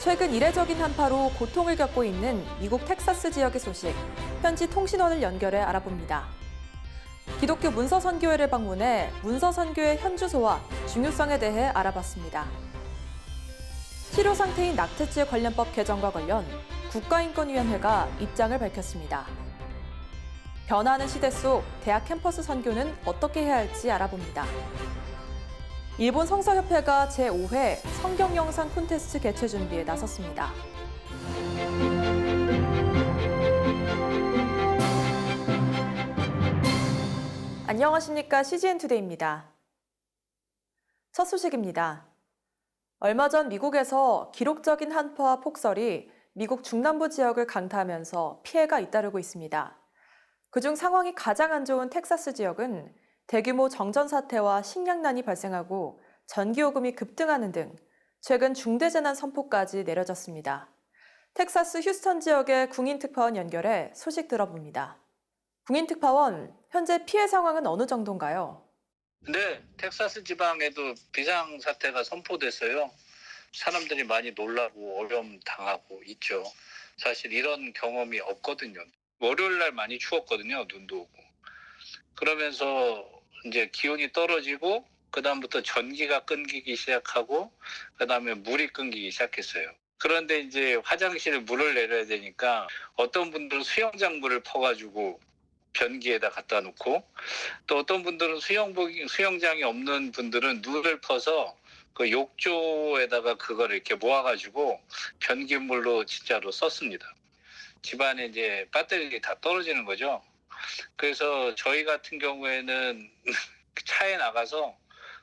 최근 이례적인 한파로 고통을 겪고 있는 미국 텍사스 지역의 소식, 현지 통신원을 연결해 알아봅니다. 기독교 문서선교회를 방문해 문서선교회 현주소와 중요성에 대해 알아봤습니다. 치료 상태인 낙태죄 관련법 개정과 관련 국가인권위원회가 입장을 밝혔습니다. 변화하는 시대 속 대학 캠퍼스 선교는 어떻게 해야 할지 알아봅니다. 일본 성서협회가 제5회 성경 영상 콘테스트 개최 준비에 나섰습니다. 안녕하십니까? CGN투데이입니다. 첫 소식입니다. 얼마 전 미국에서 기록적인 한파와 폭설이 미국 중남부 지역을 강타하면서 피해가 잇따르고 있습니다. 그중 상황이 가장 안 좋은 텍사스 지역은 대규모 정전 사태와 식량난이 발생하고 전기요금이 급등하는 등 최근 중대재난 선포까지 내려졌습니다. 텍사스 휴스턴 지역의 궁인특파원 연결해 소식 들어봅니다. 궁인특파원, 현재 피해 상황은 어느 정도인가요? 네, 텍사스 지방에도 비상사태가 선포돼서요. 사람들이 많이 놀라고 어려움 당하고 있죠. 사실 이런 경험이 없거든요. 월요일 날 많이 추웠거든요. 눈도 오고. 그러면서 이제 기온이 떨어지고 그다음부터 전기가 끊기기 시작하고 그다음에 물이 끊기기 시작했어요. 그런데 이제 화장실에 물을 내려야 되니까 어떤 분들은 수영장 물을 퍼가지고 변기에다 갖다 놓고 또 어떤 분들은 수영장이 없는 분들은 눈을 퍼서 그 욕조에다가 그걸 이렇게 모아가지고 변기물로 진짜로 썼습니다. 집안에 이제 배터리가 다 떨어지는 거죠. 그래서 저희 같은 경우에는 차에 나가서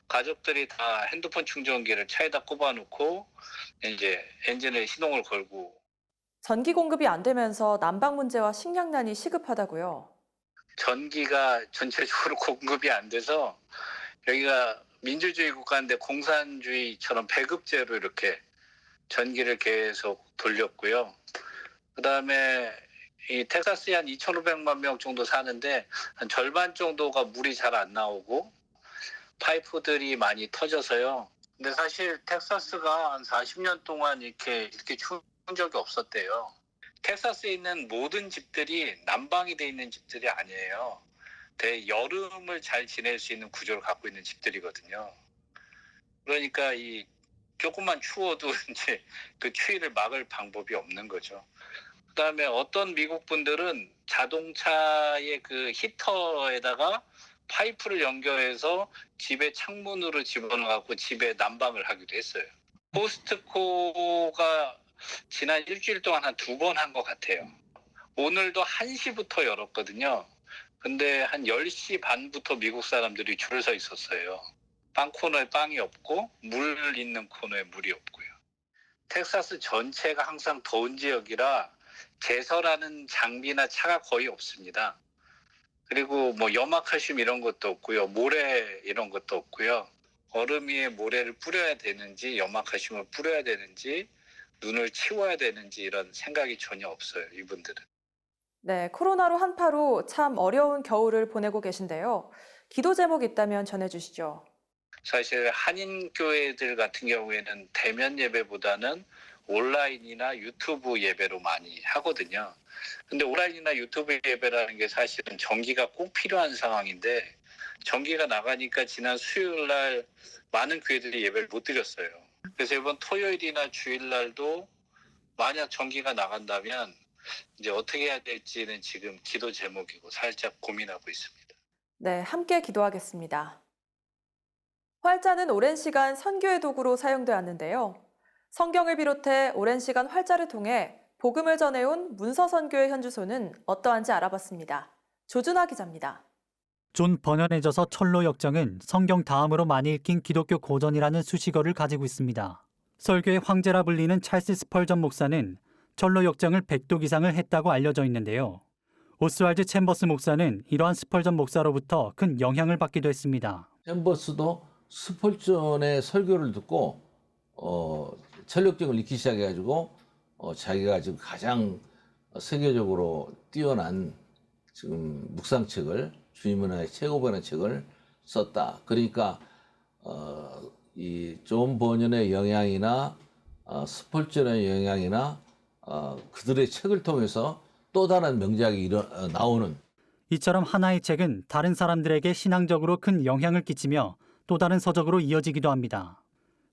가족들이 다 핸드폰 충전기를 차에다 꼽아놓고 이제 엔진에 시동을 걸고. 전기 공급이 안 되면서 난방 문제와 식량난이 시급하다고요? 전기가 전체적으로 공급이 안 돼서 여기가 민주주의 국가인데 공산주의처럼 배급제로 이렇게 전기를 계속 돌렸고요. 그다음에 이 텍사스에 한 2,500만 명 정도 사는데 한 절반 정도가 물이 잘 안 나오고 파이프들이 많이 터져서요. 근데 사실 텍사스가 한 40년 동안 이렇게 추운 적이 없었대요. 텍사스에 있는 모든 집들이 난방이 돼 있는 집들이 아니에요. 여름을 잘 지낼 수 있는 구조를 갖고 있는 집들이거든요. 그러니까 이 조금만 추워도 이제 그 추위를 막을 방법이 없는 거죠. 그다음에 어떤 미국 분들은 자동차의 그 히터에다가 파이프를 연결해서 집에 창문으로 집어넣어갖고 집에 난방을 하기도 했어요. 코스트코가 지난 일주일 동안 한 2번 한 것 같아요. 오늘도 1시부터 열었거든요. 근데 한 10시 반부터 미국 사람들이 줄을 서 있었어요. 빵 코너에 빵이 없고 물 있는 코너에 물이 없고요. 텍사스 전체가 항상 더운 지역이라 제설하는 장비나 차가 거의 없습니다. 그리고 뭐 염화칼슘 이런 것도 없고요. 모래 이런 것도 없고요. 얼음 위에 모래를 뿌려야 되는지 염화칼슘을 뿌려야 되는지 눈을 치워야 되는지 이런 생각이 전혀 없어요. 이분들은. 네, 코로나로 한파로 참 어려운 겨울을 보내고 계신데요. 기도 제목 있다면 전해주시죠. 사실 한인교회들 같은 경우에는 대면 예배보다는 온라인이나 유튜브 예배로 많이 하거든요. 근데 온라인이나 유튜브 예배라는 게 사실은 전기가 꼭 필요한 상황인데 전기가 나가니까 지난 수요일 날 많은 교회들이 예배를 못 드렸어요. 그래서 이번 토요일이나 주일 날도 만약 전기가 나간다면 이제 어떻게 해야 될지는 지금 기도 제목이고 살짝 고민하고 있습니다. 네, 함께 기도하겠습니다. 활자는 오랜 시간 선교의 도구로 사용돼 왔는데요. 성경을 비롯해 오랜 시간 활자를 통해 복음을 전해온 문서선교의 현주소는 어떠한지 알아봤습니다. 조준하 기자입니다. 존 번연에 져서 철로 역정은 성경 다음으로 많이 읽힌 기독교 고전이라는 수식어를 가지고 있습니다. 설교의 황제라 불리는 찰스 스펄전 목사는 철로 역정을 100독 이상을 했다고 알려져 있는데요. 오스왈드 챔버스 목사는 이러한 스펄전 목사로부터 큰 영향을 받기도 했습니다. 챔버스도 스펄전의 설교를 듣고 철력정을 읽기 시작해가지고 자기가 지금 가장 세계적으로 뛰어난 지금 묵상책을 주님문화의 최고본의 책을 썼다. 그러니까 이 존 번연의 영향이나 스펄전의 영향이나 그들의 책을 통해서 또 다른 명작이 나오는 이처럼 하나의 책은 다른 사람들에게 신앙적으로 큰 영향을 끼치며 또 다른 서적으로 이어지기도 합니다.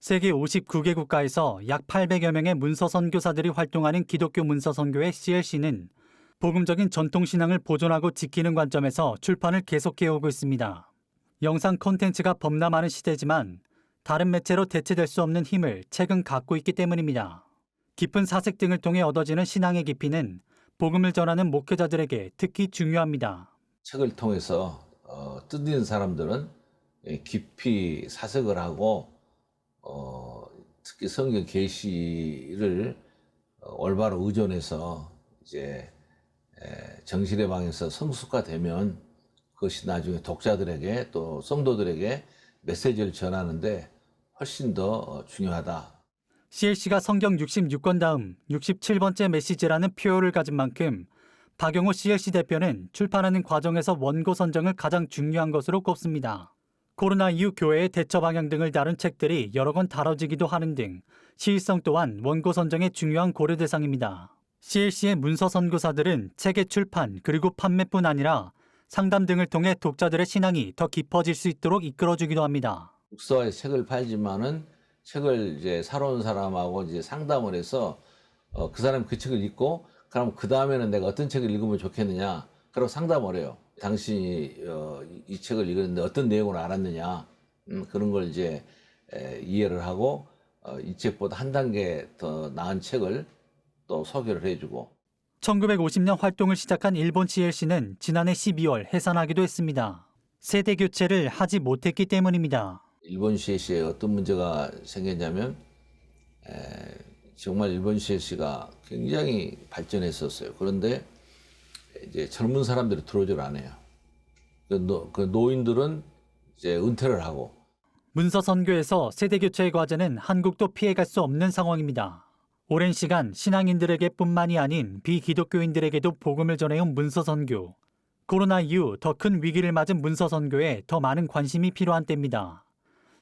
세계 59개 국가에서 약 800여 명의 문서 선교사들이 활동하는 기독교 문서 선교회 CLC는 복음적인 전통 신앙을 보존하고 지키는 관점에서 출판을 계속해 오고 있습니다. 영상 콘텐츠가 범람하는 시대지만 다른 매체로 대체될 수 없는 힘을 책은 갖고 있기 때문입니다. 깊은 사색 등을 통해 얻어지는 신앙의 깊이는 복음을 전하는 목회자들에게 특히 중요합니다. 책을 통해서 뜻있는 사람들은 깊이 사색을 하고 특히 성경 계시를 올바로 의존해서 이제 정실의 방에서 성숙화되면 그것이 나중에 독자들에게 또 성도들에게 메시지를 전하는데 훨씬 더 중요하다. CLC가 성경 66권 다음 67번째 메시지라는 표어를 가진 만큼 박영호 CLC 대표는 출판하는 과정에서 원고 선정을 가장 중요한 것으로 꼽습니다. 코로나 이후 교회의 대처 방향 등을 다룬 책들이 여러 권 다뤄지기도 하는 등 시의성 또한 원고 선정의 중요한 고려 대상입니다. CLC의 문서 선교사들은 책의 출판 그리고 판매뿐 아니라 상담 등을 통해 독자들의 신앙이 더 깊어질 수 있도록 이끌어주기도 합니다. 국서에 책을 팔지만은 책을 이제 사러 온 사람하고 이제 상담을 해서 그 사람이 그 책을 읽고 그럼 그 다음에는 내가 어떤 책을 읽으면 좋겠느냐 그러고 상담을 해요. 당신이 이 책을 읽었는데 어떤 내용을 알았느냐 그런 걸 이제 이해를 하고 이 책보다 한 단계 더 나은 책을 또 소개를 해주고. 1950년 활동을 시작한 일본 CLC는 지난해 12월 해산하기도 했습니다. 세대 교체를 하지 못했기 때문입니다. 일본 CLC에 어떤 문제가 생겼냐면 정말 일본 CLC가 굉장히 발전했었어요. 그런데 이제 젊은 사람들이 들어오질 않아요. 그 노인들은 이제 은퇴를 하고. 문서 선교에서 세대 교체의 과제는 한국도 피해갈 수 없는 상황입니다. 오랜 시간 신앙인들에게 뿐만이 아닌 비기독교인들에게도 복음을 전해온 문서 선교. 코로나 이후 더 큰 위기를 맞은 문서 선교에 더 많은 관심이 필요한 때입니다.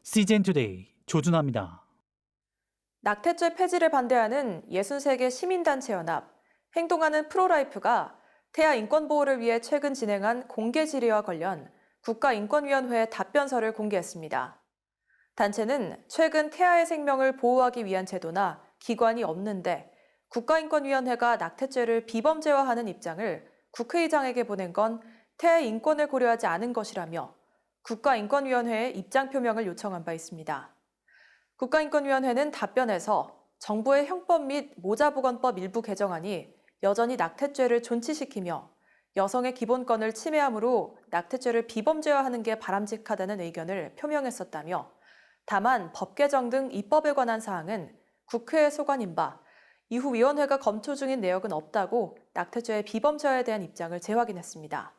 CGN 투데이 조준하입니다. 낙태죄 폐지를 반대하는 63개 시민단체 연합, 행동하는 프로라이프가 태아 인권 보호를 위해 최근 진행한 공개 질의와 관련 국가인권위원회의 답변서를 공개했습니다. 단체는 최근 태아의 생명을 보호하기 위한 제도나 기관이 없는데 국가인권위원회가 낙태죄를 비범죄화하는 입장을 국회의장에게 보낸 건 태아의 인권을 고려하지 않은 것이라며 국가인권위원회에 입장 표명을 요청한 바 있습니다. 국가인권위원회는 답변에서 정부의 형법 및 모자보건법 일부 개정안이 여전히 낙태죄를 존치시키며 여성의 기본권을 침해하므로 낙태죄를 비범죄화하는 게 바람직하다는 의견을 표명했었다며 다만 법 개정 등 입법에 관한 사항은 국회에 소관인 바 이후 위원회가 검토 중인 내역은 없다고 낙태죄의 비범죄화에 대한 입장을 재확인했습니다.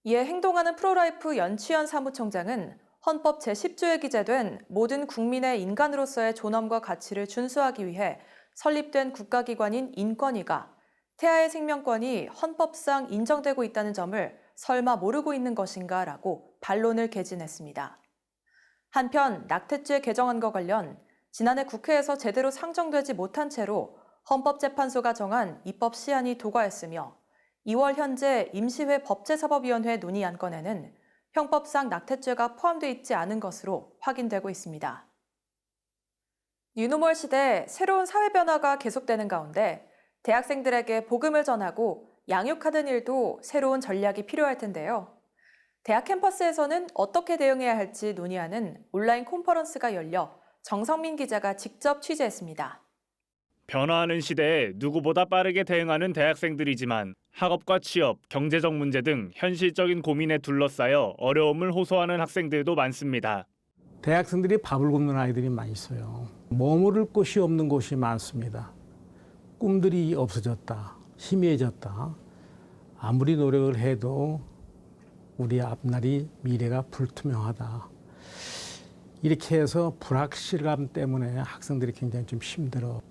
이에 행동하는 프로라이프 연치현 사무총장은 헌법 제10조에 기재된 모든 국민의 인간으로서의 존엄과 가치를 준수하기 위해 설립된 국가기관인 인권위가 태아의 생명권이 헌법상 인정되고 있다는 점을 설마 모르고 있는 것인가 라고 반론을 개진했습니다. 한편 낙태죄 개정안과 관련 지난해 국회에서 제대로 상정되지 못한 채로 헌법재판소가 정한 입법 시한이 도과했으며 2월 현재 임시회 법제사법위원회 논의 안건에는 형법상 낙태죄가 포함되어 있지 않은 것으로 확인되고 있습니다. 뉴노멀 시대 새로운 사회 변화가 계속되는 가운데 대학생들에게 복음을 전하고 양육하는 일도 새로운 전략이 필요할 텐데요. 대학 캠퍼스에서는 어떻게 대응해야 할지 논의하는 온라인 컨퍼런스가 열려 정성민 기자가 직접 취재했습니다. 변화하는 시대에 누구보다 빠르게 대응하는 대학생들이지만 학업과 취업, 경제적 문제 등 현실적인 고민에 둘러싸여 어려움을 호소하는 학생들도 많습니다. 대학생들이 밥을 굶는 아이들이 많이 있어요. 머무를 곳이 없는 곳이 많습니다. 꿈들이 없어졌다, 희미해졌다. 아무리 노력을 해도 우리 앞날이 미래가 불투명하다. 이렇게 해서 불확실감 때문에 학생들이 굉장히 좀 힘들어.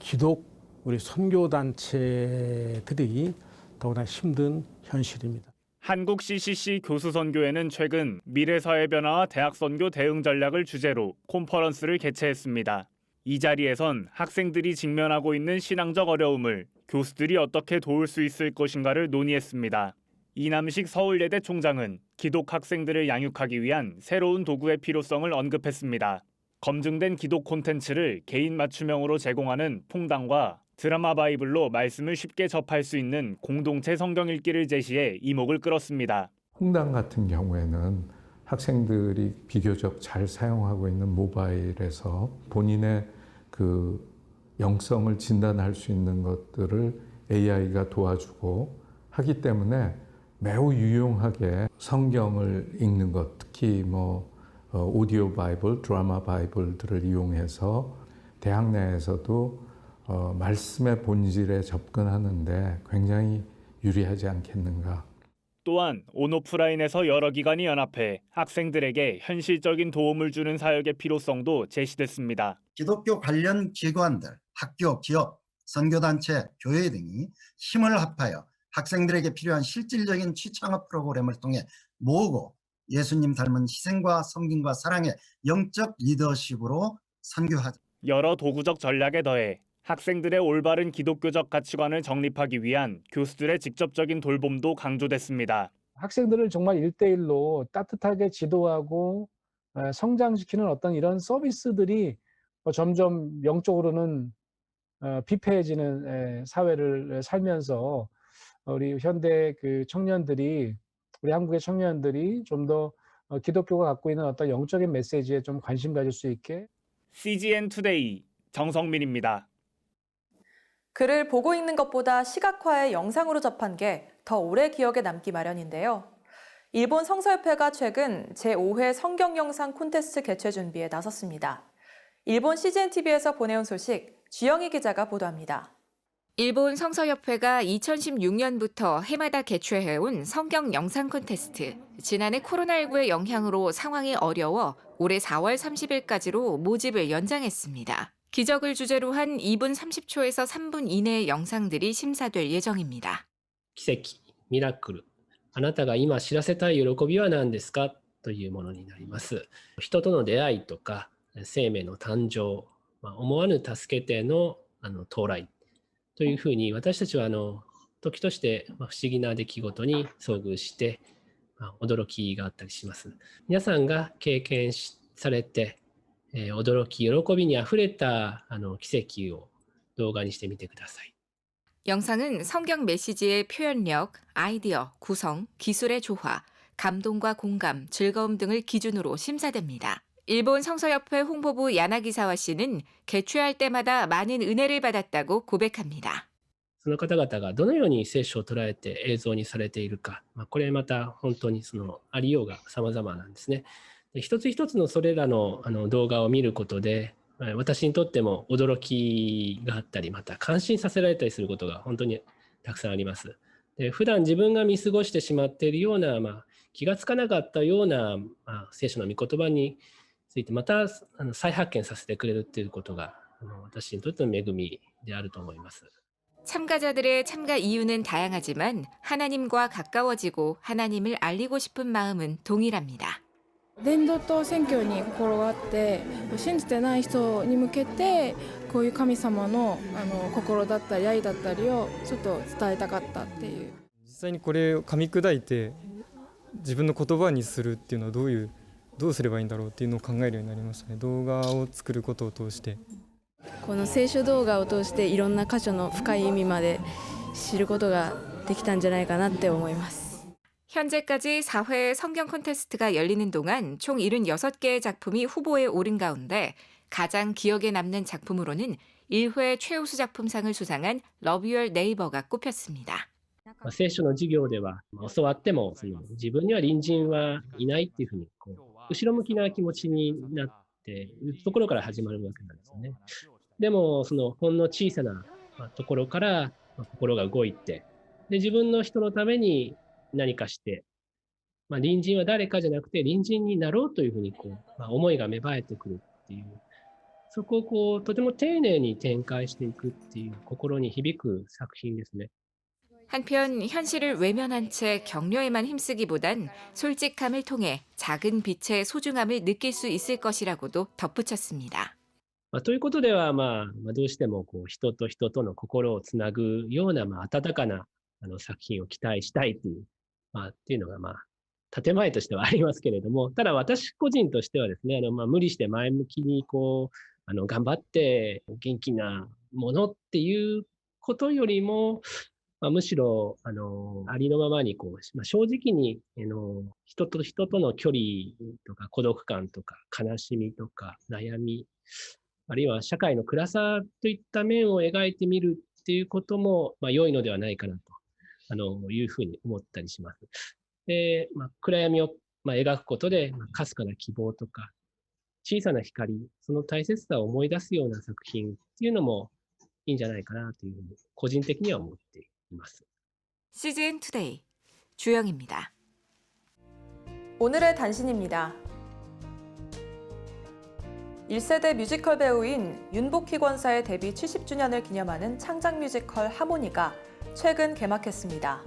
우리 선교단체들이 더구나 힘든 현실입니다. 한국 CCC 교수선교회는 최근 미래사회 변화와 대학선교 대응 전략을 주제로 컨퍼런스를 개최했습니다. 이 자리에선 학생들이 직면하고 있는 신앙적 어려움을 교수들이 어떻게 도울 수 있을 것인가를 논의했습니다. 이남식 서울예대 총장은 기독 학생들을 양육하기 위한 새로운 도구의 필요성을 언급했습니다. 검증된 기독 콘텐츠를 개인 맞춤형으로 제공하는 퐁당과 드라마 바이블로 말씀을 쉽게 접할 수 있는 공동체 성경 읽기를 제시해 이목을 끌었습니다. 퐁당 같은 경우에는 학생들이 비교적 잘 사용하고 있는 모바일에서 본인의 그 영성을 진단할 수 있는 것들을 AI가 도와주고 하기 때문에 매우 유용하게 성경을 읽는 것, 특히 오디오 바이블, 드라마 바이블들을 이용해서 대학 내에서도 말씀의 본질에 접근하는데 굉장히 유리하지 않겠는가. 또한 온오프라인에서 여러 기관이 연합해 학생들에게 현실적인 도움을 주는 사역의 필요성도 제시됐습니다. 기독교 관련 기관들, 학교, 기업, 선교단체, 교회 등이 힘을 합하여 학생들에게 필요한 실질적인 취창업 프로그램을 통해 모으고 예수님 닮은 희생과 섬김과 사랑의 영적 리더십으로 선교하자. 여러 도구적 전략에 더해 학생들의 올바른 기독교적 가치관을 정립하기 위한 교수들의 직접적인 돌봄도 강조됐습니다. 학생들을 정말 1대1로 따뜻하게 지도하고 성장시키는 어떤 이런 서비스들이 점점 영적으로는 비폐해지는 사회를 살면서 우리 현대 그 청년들이, 우리 한국의 청년들이 좀 더 기독교가 갖고 있는 어떤 영적인 메시지에 좀 관심 가질 수 있게. CGN 투데이 정성민입니다. 글을 보고 읽는 것보다 시각화해 영상으로 접한 게 더 오래 기억에 남기 마련인데요. 일본 성서협회가 최근 제5회 성경 영상 콘테스트 개최 준비에 나섰습니다. 일본 CGN-TV에서 보내온 소식 주영희 기자가 보도합니다. 일본 성서협회가 2016년부터 해마다 개최해온 성경 영상 콘테스트. 지난해 코로나19의 영향으로 상황이 어려워 올해 4월 30일까지로 모집을 연장했습니다. 기적을 주제로 한 2분 30초에서 3분 이내의 영상들이 심사될 예정입니다. 奇跡、ミラクル、あなたが今知らせたい喜びは何ですかというものになります。人との出会いとか生命の誕生、思わぬ助けての到来というふうに私たちは時として不思議な出来事に遭遇して驚きがあったりします。皆さんが経験されて驚き、喜びにあふれた奇跡を動画にしてみてください。 영상은 성경 메시지의 표현력, 아이디어, 구성, 기술의 조화, 감동과 공감, 즐거움 등을 기준으로 심사됩니다. 일본 성서협회 홍보부 야나기사와 씨는 개최할 때마다 많은 은혜를 받았다고 고백합니다. その方々がどのように聖書を捉えて映像にされているか、これまた本当にありようが様々なんですね。一つ一つのそれらの動画を見ることで、私にとっても驚きがあったり、また感心させられたりすることが本当にたくさんあります。で、普段自分が見過ごしてしまっているような、気がつかなかったような、聖書の御言葉についてまた再発見させてくれるっていうことが私にとっての恵みであると思います。 참가자들의 참가 이유는 다양하지만 하나님과 가까워지고 하나님을 알리고 싶은 마음은 동일합니다. 伝道と宣教に心があって信じてない人に向けてこういう神様の心だったり愛だったりをちょっと伝えたかったっていう。実際にこれを噛み砕いて自分の言葉にするっていうのはどうすればいいんだろうっていうのを考えるようになりましたね。動画を作ることを通して。この聖書動画を通していろんな箇所の深い意味まで知ることができたんじゃないかなって思います。 현재까지 4회 성경 콘테스트가 열리는 동안 총 76개의 작품이 후보에 오른 가운데 가장 기억에 남는 작품으로는 1회 최우수 작품상을 수상한 Love Your Neighbor가 꼽혔습니다. 聖書の授業では教わっても自分には隣人はいないっていうふうに後ろ向きな気持ちになっているところから始まるわけなんですよね。でもほんの小さなところから心が動いて、で自分の人のために何かして、隣人は誰かじゃなくて隣人になろうというふうに思いが芽生えてくるっていう、そこをとても丁寧に展開していくっていう心に響く作品ですね。 한편 현실을 외면한 채 격려에만 힘쓰기보단 솔직함을 통해 작은 빛의 소중함을 느낄 수 있을 것이라고도 덧붙였습니다. ということでは、どうしても人と人との心をつなぐような、温かな作品を期待したいという、っていうのが、建前としてはありますけれども、ただ私個人としてはですね、無理して前向きに頑張って元気なものっていうことよりも、むしろ、ありのままに正直に、人と人との距離とか孤独感とか悲しみとか悩み、あるいは社会の暗さといった面を描いてみるっていうことも、良いのではないかなというふうに思ったりします。で、暗闇を描くことで、かすかな希望とか、小さな光、その大切さを思い出すような作品っていうのもいいんじゃないかなというふうに、個人的には思っています。CGN 투데이 주영입니다. 오늘의 단신입니다. 1세대 뮤지컬 배우인 윤복희 권사의 데뷔 70주년을 기념하는 창작 뮤지컬 하모니가 최근 개막했습니다.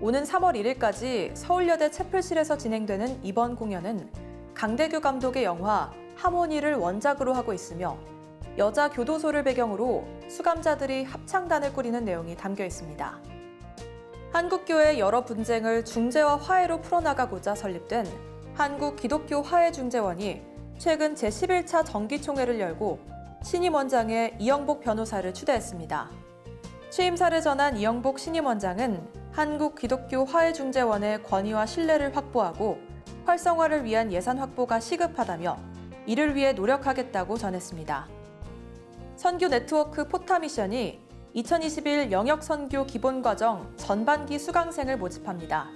오는 3월 1일까지 서울여대 채플실에서 진행되는 이번 공연은 강대규 감독의 영화 하모니를 원작으로 하고 있으며 여자 교도소를 배경으로 수감자들이 합창단을 꾸리는 내용이 담겨 있습니다. 한국교회의 여러 분쟁을 중재와 화해로 풀어나가고자 설립된 한국기독교화해중재원이 최근 제11차 정기총회를 열고 신임원장에 이영복 변호사를 추대했습니다. 취임사를 전한 이영복 신임원장은 한국기독교화해중재원의 권위와 신뢰를 확보하고 활성화를 위한 예산 확보가 시급하다며 이를 위해 노력하겠다고 전했습니다. 선교 네트워크 포타미션이 2021 영역선교 기본과정 전반기 수강생을 모집합니다.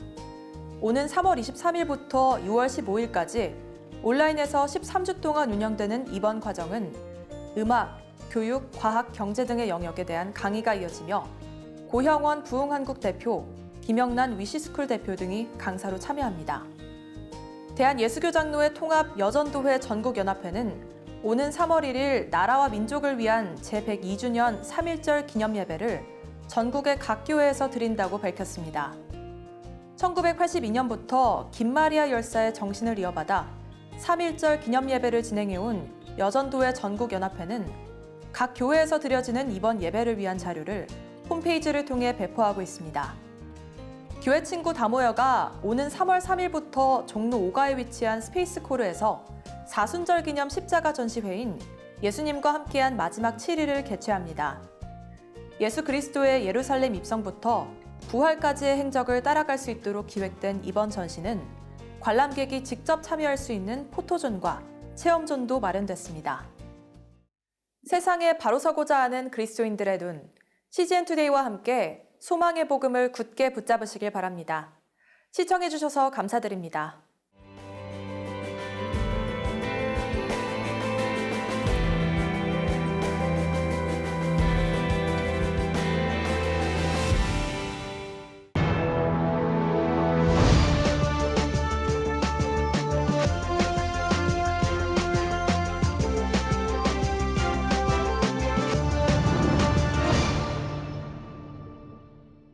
오는 3월 23일부터 6월 15일까지 온라인에서 13주 동안 운영되는 이번 과정은 음악, 교육, 과학, 경제 등의 영역에 대한 강의가 이어지며 고형원 부흥한국 대표, 김영란 위시스쿨 대표 등이 강사로 참여합니다. 대한예수교장로회 통합 여전도회 전국연합회는 오는 3월 1일 나라와 민족을 위한 제102주년 3.1절 기념예배를 전국의 각 교회에서 드린다고 밝혔습니다. 1982년부터 김마리아 열사의 정신을 이어받아 3.1절 기념예배를 진행해온 여전도회 전국연합회는 각 교회에서 드려지는 이번 예배를 위한 자료를 홈페이지를 통해 배포하고 있습니다. 교회 친구 다 모여가 오는 3월 3일부터 종로 5가에 위치한 스페이스코르에서 사순절 기념 십자가 전시회인 예수님과 함께한 마지막 7일을 개최합니다. 예수 그리스도의 예루살렘 입성부터 부활까지의 행적을 따라갈 수 있도록 기획된 이번 전시는 관람객이 직접 참여할 수 있는 포토존과 체험존도 마련됐습니다. 세상에 바로 서고자 하는 그리스도인들의 눈, CGN 투데이와 함께 소망의 복음을 굳게 붙잡으시길 바랍니다. 시청해주셔서 감사드립니다.